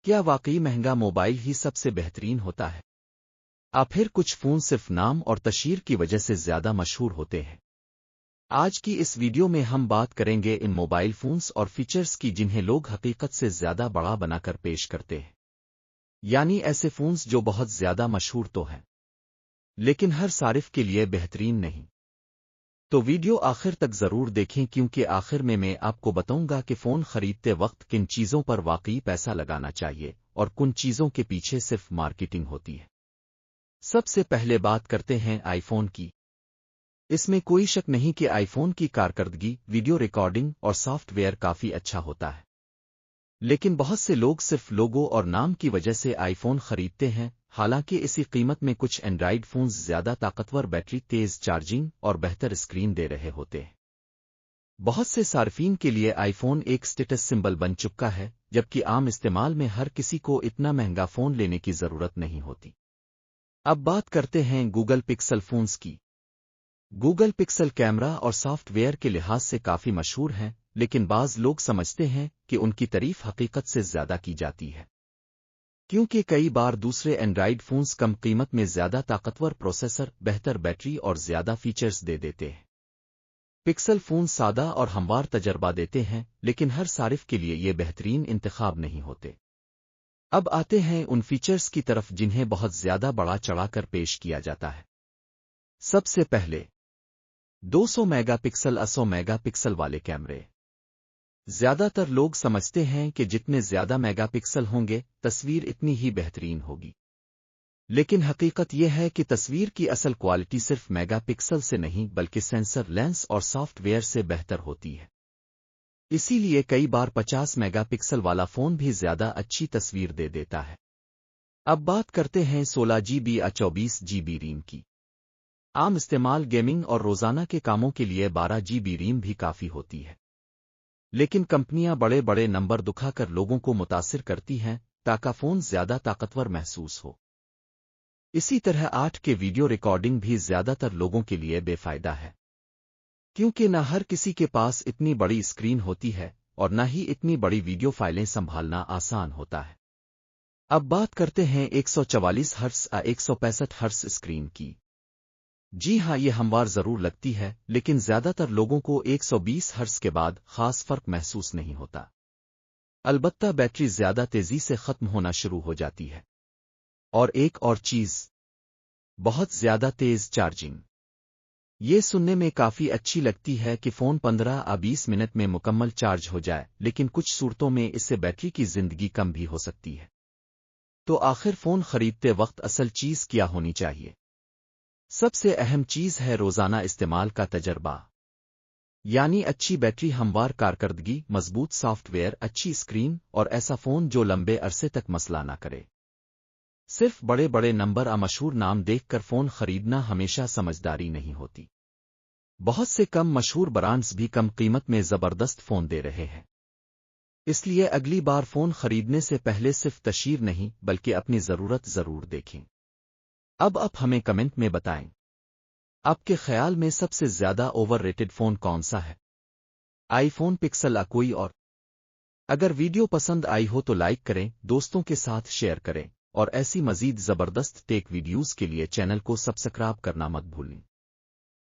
کیا واقعی مہنگا موبائل ہی سب سے بہترین ہوتا ہے؟ پھر کچھ فون صرف نام اور تشہیر کی وجہ سے زیادہ مشہور ہوتے ہیں۔ آج کی اس ویڈیو میں ہم بات کریں گے ان موبائل فونز اور فیچرز کی جنہیں لوگ حقیقت سے زیادہ بڑا بنا کر پیش کرتے ہیں، یعنی ایسے فونز جو بہت زیادہ مشہور تو ہیں لیکن ہر صارف کے لیے بہترین نہیں۔ تو ویڈیو آخر تک ضرور دیکھیں کیونکہ آخر میں آپ کو بتاؤں گا کہ فون خریدتے وقت کن چیزوں پر واقعی پیسہ لگانا چاہیے اور کن چیزوں کے پیچھے صرف مارکیٹنگ ہوتی ہے۔ سب سے پہلے بات کرتے ہیں آئی فون کی۔ اس میں کوئی شک نہیں کہ آئی فون کی کارکردگی، ویڈیو ریکارڈنگ اور سافٹ ویئر کافی اچھا ہوتا ہے، لیکن بہت سے لوگ صرف لوگو اور نام کی وجہ سے آئی فون خریدتے ہیں، حالانکہ اسی قیمت میں کچھ اینڈرائیڈ فونز زیادہ طاقتور بیٹری، تیز چارجنگ اور بہتر اسکرین دے رہے ہوتے ہیں۔ بہت سے صارفین کے لیے آئی فون ایک اسٹیٹس سمبل بن چکا ہے، جبکہ عام استعمال میں ہر کسی کو اتنا مہنگا فون لینے کی ضرورت نہیں ہوتی۔ اب بات کرتے ہیں گوگل پکسل فونز کی۔ گوگل پکسل کیمرہ اور سافٹ ویئر کے لحاظ سے کافی مشہور ہیں، لیکن بعض لوگ سمجھتے ہیں کہ ان کی تعریف حقیقت سے زیادہ کی جاتی ہے، کیونکہ کئی بار دوسرے اینڈرائیڈ فونز کم قیمت میں زیادہ طاقتور پروسیسر، بہتر بیٹری اور زیادہ فیچرز دے دیتے ہیں۔ پکسل فون سادہ اور ہموار تجربہ دیتے ہیں، لیکن ہر صارف کے لیے یہ بہترین انتخاب نہیں ہوتے۔ اب آتے ہیں ان فیچرز کی طرف جنہیں بہت زیادہ بڑا چڑھا کر پیش کیا جاتا ہے۔ سب سے پہلے 200 میگا پکسل 80 میگا پکسل والے کیمرے۔ زیادہ تر لوگ سمجھتے ہیں کہ جتنے زیادہ میگا پکسل ہوں گے تصویر اتنی ہی بہترین ہوگی، لیکن حقیقت یہ ہے کہ تصویر کی اصل کوالٹی صرف میگا پکسل سے نہیں بلکہ سینسر، لینس اور سافٹ ویئر سے بہتر ہوتی ہے۔ اسی لیے کئی بار 50 میگا پکسل والا فون بھی زیادہ اچھی تصویر دے دیتا ہے۔ اب بات کرتے ہیں 16 جی بی یا 24 جی بی ریم کی۔ عام استعمال، گیمنگ اور روزانہ کے کاموں کے لیے 12 جی بی ریم بھی کافی ہوتی ہے، لیکن کمپنیاں بڑے بڑے نمبر دکھا کر لوگوں کو متاثر کرتی ہیں تاکہ فون زیادہ طاقتور محسوس ہو۔ اسی طرح 8 کے ویڈیو ریکارڈنگ بھی زیادہ تر لوگوں کے لیے بے فائدہ ہے، کیونکہ نہ ہر کسی کے پاس اتنی بڑی اسکرین ہوتی ہے اور نہ ہی اتنی بڑی ویڈیو فائلیں سنبھالنا آسان ہوتا ہے۔ اب بات کرتے ہیں 144 ہرٹز یا 165 ہرٹز اسکرین کی۔ جی ہاں، یہ ہموار ضرور لگتی ہے، لیکن زیادہ تر لوگوں کو 120 ہرٹز کے بعد خاص فرق محسوس نہیں ہوتا۔ البتہ بیٹری زیادہ تیزی سے ختم ہونا شروع ہو جاتی ہے۔ اور ایک اور چیز، بہت زیادہ تیز چارجنگ۔ یہ سننے میں کافی اچھی لگتی ہے کہ فون 15 یا 20 منٹ میں مکمل چارج ہو جائے، لیکن کچھ صورتوں میں اس سے بیٹری کی زندگی کم بھی ہو سکتی ہے۔ تو آخر فون خریدتے وقت اصل چیز کیا ہونی چاہیے؟ سب سے اہم چیز ہے روزانہ استعمال کا تجربہ، یعنی اچھی بیٹری، ہموار کارکردگی، مضبوط سافٹ ویئر، اچھی اسکرین اور ایسا فون جو لمبے عرصے تک مسئلہ نہ کرے۔ صرف بڑے بڑے نمبر یا مشہور نام دیکھ کر فون خریدنا ہمیشہ سمجھداری نہیں ہوتی۔ بہت سے کم مشہور برانڈز بھی کم قیمت میں زبردست فون دے رہے ہیں، اس لیے اگلی بار فون خریدنے سے پہلے صرف تشہیر نہیں بلکہ اپنی ضرورت ضرور دیکھیں۔ اب آپ ہمیں کمنٹ میں بتائیں، آپ کے خیال میں سب سے زیادہ اوور ریٹڈ فون کون سا ہے؟ آئی فون، پکسل یا کوئی اور؟ اگر ویڈیو پسند آئی ہو تو لائک کریں، دوستوں کے ساتھ شیئر کریں، اور ایسی مزید زبردست ٹیک ویڈیوز کے لیے چینل کو سبسکرائب کرنا مت بھولیں۔